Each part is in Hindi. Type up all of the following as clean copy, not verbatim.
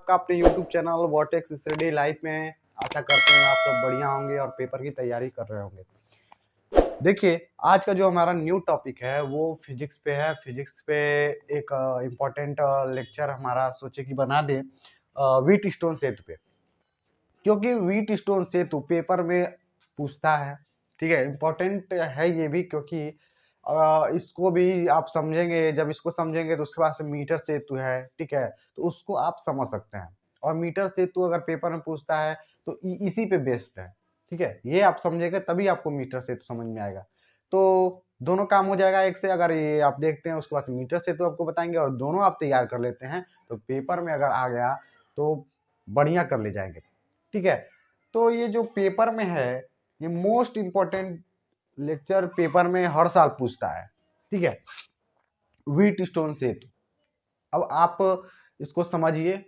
आपका अपने YouTube channel vertex study life में। आशा करते हैं आप सब बढ़िया होंगे और पेपर की तैयारी कर रहे होंगे। देखिए, आज का जो हमारा न्यू टॉपिक है वो फिजिक्स पे है। फिजिक्स पे एक इम्पोर्टेंट लेक्चर हमारा सोचे कि बना दे व्हीट स्टोन सेतु पे, क्योंकि व्हीट स्टोन सेतु पेपर में पूछता है। ठीक है, इम्पोर्टेंट है ये भी, क्योंकि इसको भी आप समझेंगे। जब इसको समझेंगे तो उसके बाद से मीटर सेतु है, ठीक है, तो उसको आप समझ सकते हैं। और मीटर सेतु अगर पेपर में पूछता है तो इसी पे बेस्ड है। ठीक है, ये आप समझेंगे तभी आपको मीटर सेतु समझ में आएगा। तो दोनों काम हो जाएगा एक से। अगर ये आप देखते हैं उसके बाद मीटर सेतु आपको बताएंगे और दोनों आप तैयार कर लेते हैं तो पेपर में अगर आ गया तो बढ़िया कर ले जाएंगे। ठीक है, तो ये जो पेपर में है ये मोस्ट इम्पोर्टेंट लेक्चर पेपर में हर साल पूछता है। ठीक है, व्हीट स्टोन सेतु। अब आप इसको समझिए,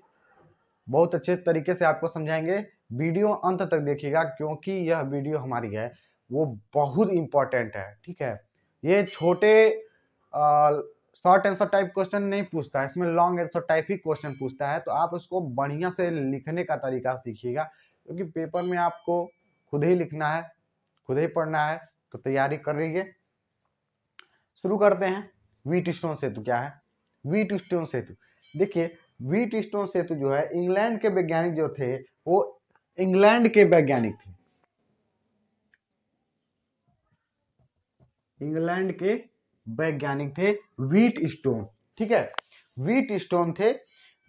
बहुत अच्छे तरीके से आपको समझाएंगे। वीडियो अंत तक देखिएगा, क्योंकि यह वीडियो हमारी है वो बहुत इंपॉर्टेंट है। ठीक है, ये छोटे शॉर्ट आंसर टाइप क्वेश्चन नहीं पूछता है, इसमें लॉन्ग आंसर टाइप ही क्वेश्चन पूछता है। तो आप उसको बढ़िया से लिखने का तरीका सीखिएगा, क्योंकि पेपर में आपको खुद ही लिखना है, खुद ही पढ़ना है। तो तैयारी कर रही शुरू करते हैं। व्हीट स्टोन सेतु क्या है? व्हीट स्टोन सेतु, देखिए, व्हीट स्टोन सेतु जो है, इंग्लैंड के वैज्ञानिक जो थे वो इंग्लैंड के वैज्ञानिक थे। इंग्लैंड के वैज्ञानिक थे व्हीट स्टोन। ठीक है, व्हीट स्टोन थे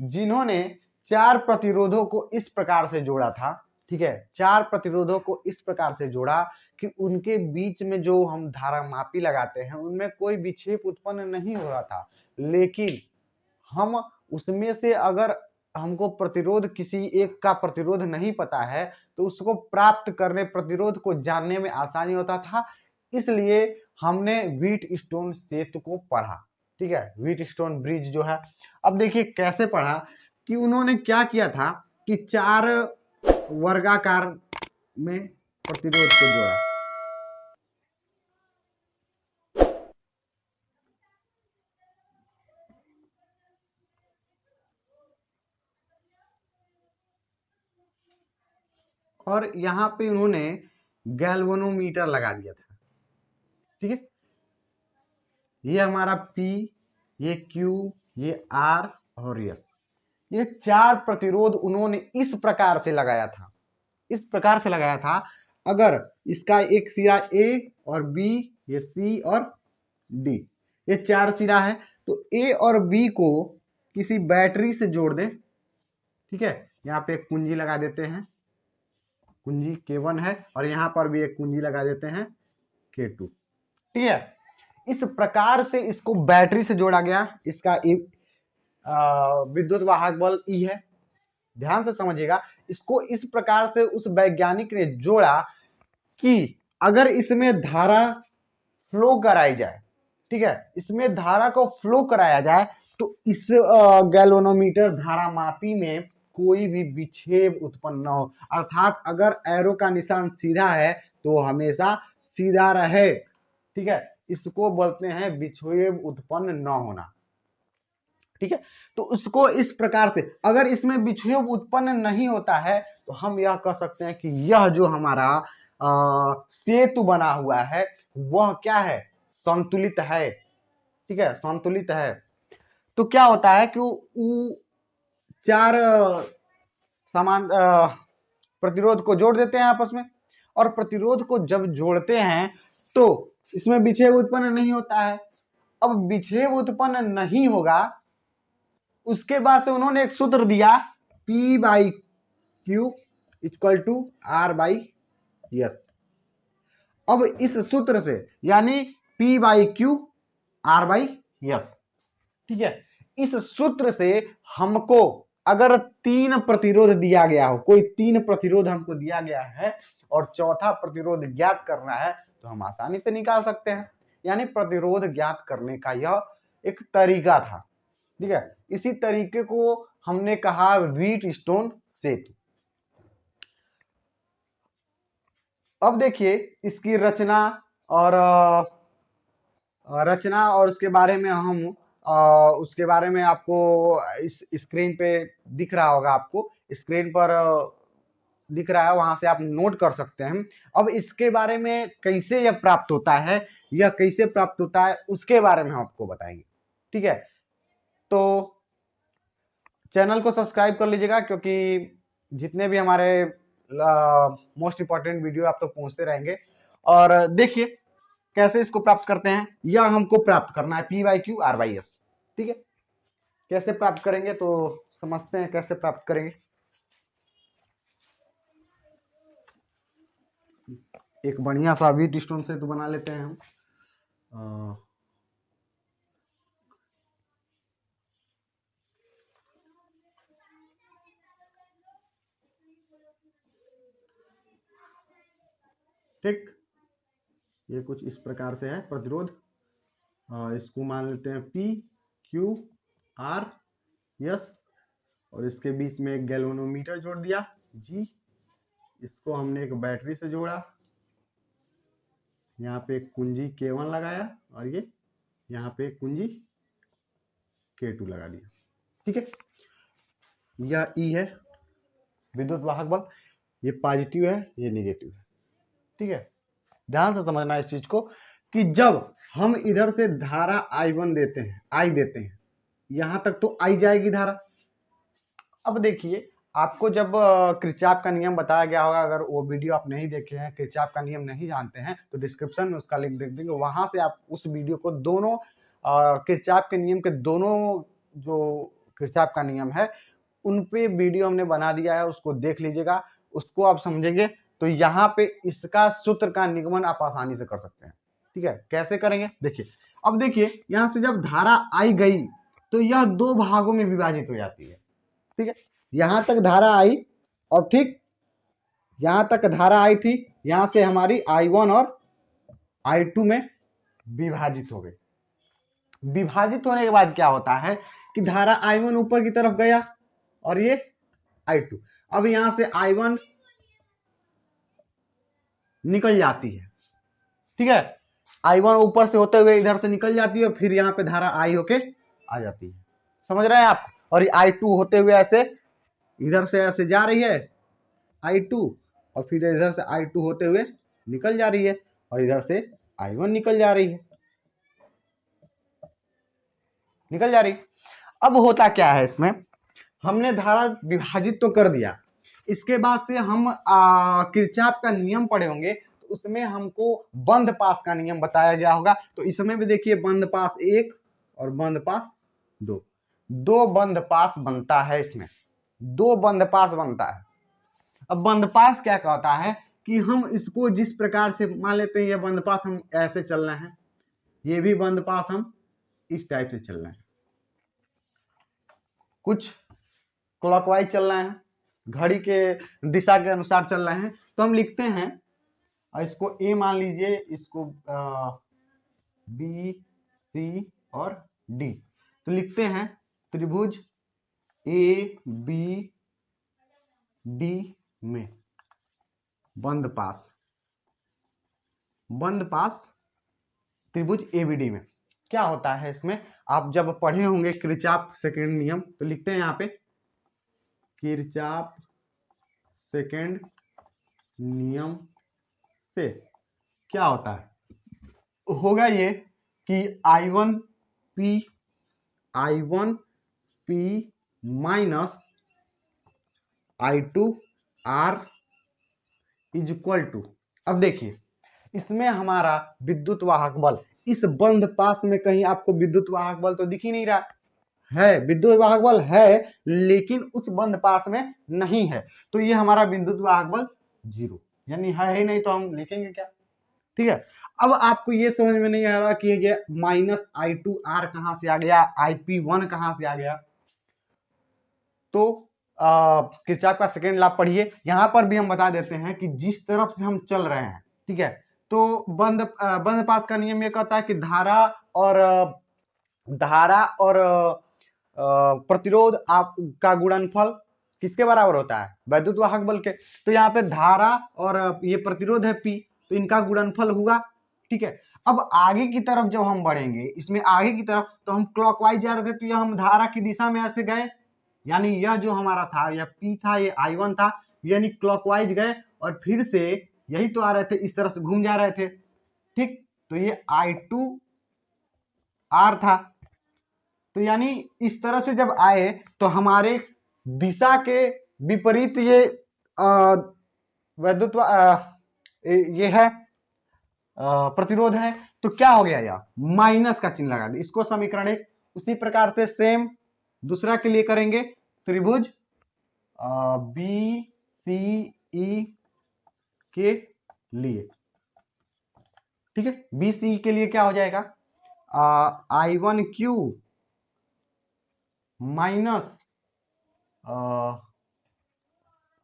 जिन्होंने 4 प्रतिरोधों को इस प्रकार से जोड़ा था। ठीक है, 4 प्रतिरोधों को इस प्रकार से जोड़ा कि उनके बीच में जो हम धारामापी लगाते हैं उनमें कोई विक्षेप उत्पन्न नहीं हो रहा था। लेकिन हम उसमें से अगर हमको प्रतिरोध, किसी एक का प्रतिरोध नहीं पता है तो उसको प्राप्त करने, प्रतिरोध को जानने में आसानी होता था। इसलिए हमने व्हीट स्टोन सेतु को पढ़ा। ठीक है, व्हीट स्टोन ब्रिज जो है। अब देखिए कैसे पढ़ा कि उन्होंने क्या किया था कि 4 वर्गाकार में प्रतिरोध को जोड़ा। और यहां पे उन्होंने गैल्वेनोमीटर लगा दिया था। ठीक है, ये हमारा P, ये Q, ये R और S, ये 4 प्रतिरोध उन्होंने इस प्रकार से लगाया था। इस प्रकार से लगाया था, अगर इसका एक सिरा A और B, ये C और D, ये 4 सिरा है, तो A और B को किसी बैटरी से जोड़ दें। ठीक है, यहाँ पे एक कुंजी लगा देते हैं, कुंजी K1 है, और यहां पर भी एक कुंजी लगा देते हैं K2। ठीक है, इस प्रकार से इसको बैटरी से जोड़ा गया। इसका विद्युत वाहक बल E है। ध्यान से समझिएगा, इसको इस प्रकार से उस वैज्ञानिक ने जोड़ा कि अगर इसमें धारा फ्लो कराई जाए, ठीक है, इसमें धारा को फ्लो कराया जाए तो इस गैल्वेनोमीटर धारामापी में कोई भी विक्षेप उत्पन्न न हो। अर्थात अगर एरो का निशान सीधा है तो हमेशा सीधा रहे। ठीक है, इसको बोलते हैं विक्षेप उत्पन्न न होना। ठीक है, तो उसको इस प्रकार से, अगर इसमें विक्षेप उत्पन्न नहीं होता है तो हम यह कह सकते हैं कि यह जो हमारा सेतु बना हुआ है वह क्या है? संतुलित है। ठीक है, संतुलित है। तो क्या होता है कि वो 4 समान प्रतिरोध को जोड़ देते हैं आपस में, और प्रतिरोध को जब जोड़ते हैं तो इसमें विक्षेप उत्पन्न नहीं होता है। अब विक्षेप उत्पन्न नहीं होगा, उसके बाद से उन्होंने एक सूत्र दिया, P/Q = R/S। अब इस सूत्र से, यानी P/Q R/S, ठीक है, इस सूत्र से हमको अगर 3 प्रतिरोध दिया गया हो, कोई 3 प्रतिरोध हमको दिया गया है और चौथा प्रतिरोध ज्ञात करना है, तो हम आसानी से निकाल सकते हैं। यानी प्रतिरोध ज्ञात करने का यह एक तरीका था। ठीक है, इसी तरीके को हमने कहा व्हीट स्टोन सेतु। अब देखिए इसकी रचना और उसके बारे में हम उसके बारे में आपको इस स्क्रीन पे दिख रहा होगा, आपको स्क्रीन पर दिख रहा है, वहां से आप नोट कर सकते हैं। अब इसके बारे में कैसे यह प्राप्त होता है, यह कैसे प्राप्त होता है, उसके बारे में हम आपको बताएंगे। ठीक है, तो चैनल को सब्सक्राइब कर लीजिएगा, क्योंकि जितने भी हमारे मोस्ट इंपॉर्टेंट वीडियो आप तक तो पहुंचते रहेंगे। और देखिए कैसे इसको प्राप्त करते हैं, यह हमको प्राप्त करना है PYQRYS। ठीक है, कैसे प्राप्त करेंगे तो समझते हैं कैसे प्राप्त करेंगे। एक बढ़िया सा व्हीट स्टोन से तो बना लेते हैं हम। ठीक, ये कुछ इस प्रकार से है प्रतिरोध। इसको मान लेते हैं PQRS, और इसके बीच में एक गैल्वेनोमीटर जोड़ दिया G। इसको हमने एक बैटरी से जोड़ा, यहाँ पे एक कुंजी K1 लगाया, और ये यहाँ पे एक कुंजी K2 लगा दिया। ठीक है, यह E है विद्युत वाहक बल, ये पॉजिटिव है, ये निगेटिव है। ठीक है, ध्यान से समझना इस चीज को कि जब हम इधर से धारा I1 देते हैं, I देते हैं, यहां तक तो आई जाएगी धारा। अब देखिए, आपको जब किरचॉफ का नियम बताया गया होगा, अगर वो वीडियो आप नहीं देखे हैं, किरचॉफ का नियम नहीं जानते हैं, तो डिस्क्रिप्शन में उसका लिंक देख देंगे, वहां से आप उस वीडियो को दोनों किरचॉफ के नियम के दोनों जो किरचॉफ का नियम है उन पे वीडियो हमने बना दिया है, उसको देख लीजिएगा, उसको आप समझेंगे तो यहाँ पे इसका सूत्र का निगमन आप आसानी से कर सकते हैं। ठीक है, कैसे करेंगे देखिए। अब देखिए, यहां से जब धारा आई गई तो यह दो भागों में विभाजित हो जाती है। ठीक है, यहां तक धारा आई, और ठीक यहां तक धारा आई थी, यहां से हमारी I1 और I2 में विभाजित हो गई। विभाजित होने के बाद क्या होता है कि धारा I1 ऊपर की तरफ गया और ये I2। अब यहां से I1 निकल जाती है। ठीक है, I1 ऊपर से होते हुए इधर से निकल जाती है, और फिर यहाँ पे धारा I होके आ जाती है। समझ रहे हैं आप? और ये I2 होते हुए ऐसे इधर से ऐसे जा रही है I2, और फिर इधर से I2 होते हुए निकल जा रही है, और इधर से I1 निकल जा रही है, निकल जा रही। अब होता क्या है इसमें, हमने धारा विभाजित तो कर दिया, इसके बाद से हम किरचॉफ का नियम पढ़े होंगे, तो उसमें हमको बंद पास का नियम बताया गया होगा। तो इसमें भी देखिए बंद पास 1 और बंद पास 2, दो बंद पास बनता है, इसमें दो बंद पास बनता है। अब बंद पास क्या कहता है कि हम इसको जिस प्रकार से मान लेते हैं, ये बंद पास हम ऐसे चल रहे हैं, ये भी बंद पास हम इस टाइप से चल रहे हैं, कुछ क्लॉकवाइज चल रहे हैं, घड़ी के दिशा के अनुसार चल रहे हैं। तो हम लिखते हैं, इसको ए मान लीजिए, इसको बी सी और डी, तो लिखते हैं त्रिभुज ए बी डी में बंद पास, बंद पास त्रिभुज एबीडी में क्या होता है। इसमें आप जब पढ़े होंगे किरचॉफ सेकंड नियम, तो लिखते हैं यहाँ पे किरचॉफ सेकंड नियम से क्या होता है, होगा ये कि I1 P minus I2 R is equal to. अब देखिए, इसमें हमारा विद्युत वाहक बल, इस बंद पास में कहीं आपको विद्युत वाहक बल तो दिख ही नहीं रहा है, विद्युत वाहक बल है लेकिन उस बंद पास में नहीं है, तो ये हमारा विद्युत वाहक बल 0, यानी है ही नहीं, तो हम लिखेंगे क्या। ठीक है, अब आपको ये समझ में नहीं आ रहा कि ये माइनस I2R कहां से आ गया, IP1 कहां से आ गया, तो किरचॉफ का सेकेंड लॉ पढ़िए। यहां पर भी हम बता देते हैं कि जिस तरफ से हम चल रहे हैं, ठीक है, तो बंद पास का नियम ये कहता है कि धारा और प्रतिरोध का गुणनफल किसके बराबर होता है, वैद्युत वाहक बल के। तो यहाँ पे धारा और ये प्रतिरोध है P, तो इनका गुणनफल हुआ। ठीक है, अब आगे की तरफ जब हम बढ़ेंगे, इसमें आगे की तरफ, तो हम क्लॉकवाइज जा रहे थे, तो यह हम धारा की दिशा में ऐसे गए, यानी यह जो हमारा था, यह P था, ये I1 था, यानी क्लॉकवाइज गए और फिर से यही तो आ रहे थे, इस तरह से घूम जा रहे थे, ठीक। तो ये I2 R था, तो यानी इस तरह से जब आए तो हमारे दिशा के विपरीत ये वैद्युत ये है प्रतिरोध है, तो क्या हो गया, यह माइनस का चिन्ह लगा दिया, इसको समीकरण एक। उसी प्रकार से सेम दूसरा के लिए करेंगे, त्रिभुज बी सी ई के लिए, ठीक है। बी सी के लिए क्या हो जाएगा, I1Q minus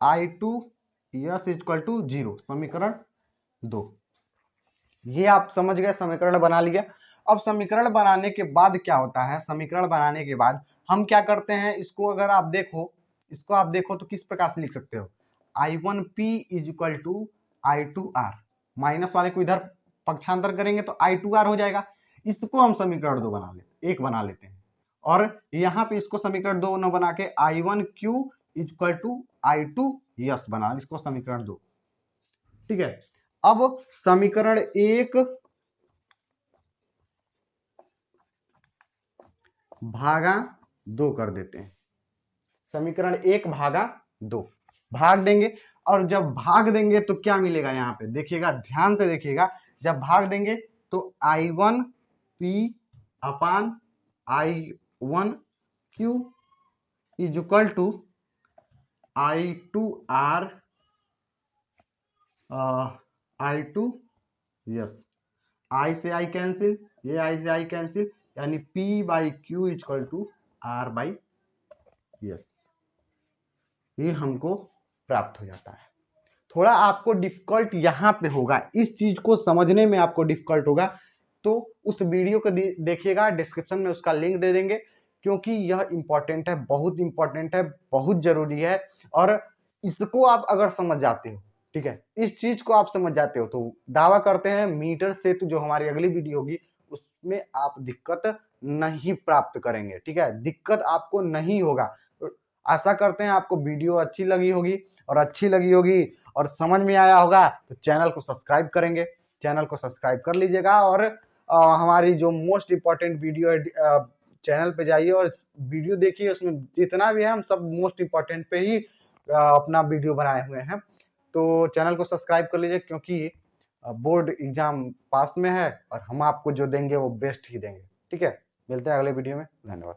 I2 yes equal to 0, समीकरण 2। ये आप समझ गए, समीकरण बना लिया। अब समीकरण बनाने के बाद क्या होता है, समीकरण बनाने के बाद हम क्या करते हैं, इसको अगर आप देखो, इसको आप देखो तो किस प्रकार से लिख सकते हो, I1P is equal to I2R, minus वाले को इधर पक्षांतर करेंगे तो I2R हो जाएगा। इसको हम समीकरण 2 बना लेते, एक बना लेते हैं, और यहाँ पे इसको समीकरण 2 न बना के I1Q equal to I2 yes बना, इसको समीकरण 2, ठीक है। अब समीकरण 1 भागा 2 कर देते हैं, समीकरण 1 भागा 2 भाग देंगे, और जब भाग देंगे तो क्या मिलेगा, यहाँ पे देखिएगा, ध्यान से देखिएगा, जब भाग देंगे तो I1P upon I1Q is equal to I2R I2 yes, I से I कैंसिल, ये I से I कैंसिल, यानी P by Q equal to R by yes, ये हमको प्राप्त हो जाता है। थोड़ा आपको डिफिकल्ट यहाँ पे होगा, इस चीज को समझने में आपको डिफिकल्ट होगा, तो उस वीडियो को देखिएगा, डिस्क्रिप्शन में उसका लिंक दे देंगे, क्योंकि यह इंपॉर्टेंट है, बहुत इंपॉर्टेंट है, बहुत जरूरी है। और इसको आप अगर समझ जाते हो, ठीक है, इस चीज को आप समझ जाते हो, तो दावा करते हैं मीटर सेतु जो हमारी अगली वीडियो होगी उसमें आप दिक्कत नहीं प्राप्त करेंगे, ठीक है, दिक्कत आपको नहीं होगा। आशा करते हैं आपको वीडियो अच्छी लगी होगी, और समझ में आया होगा, तो चैनल को सब्सक्राइब करेंगे, चैनल को सब्सक्राइब कर लीजिएगा, और हमारी जो मोस्ट इंपॉर्टेंट वीडियो है, चैनल पे जाइए और वीडियो देखिए, उसमें जितना भी है हम सब मोस्ट इंपॉर्टेंट पे ही अपना वीडियो बनाए हुए हैं। तो चैनल को सब्सक्राइब कर लीजिए, क्योंकि बोर्ड एग्जाम पास में है और हम आपको जो देंगे वो बेस्ट ही देंगे, ठीक है। मिलते हैं अगले वीडियो में, धन्यवाद।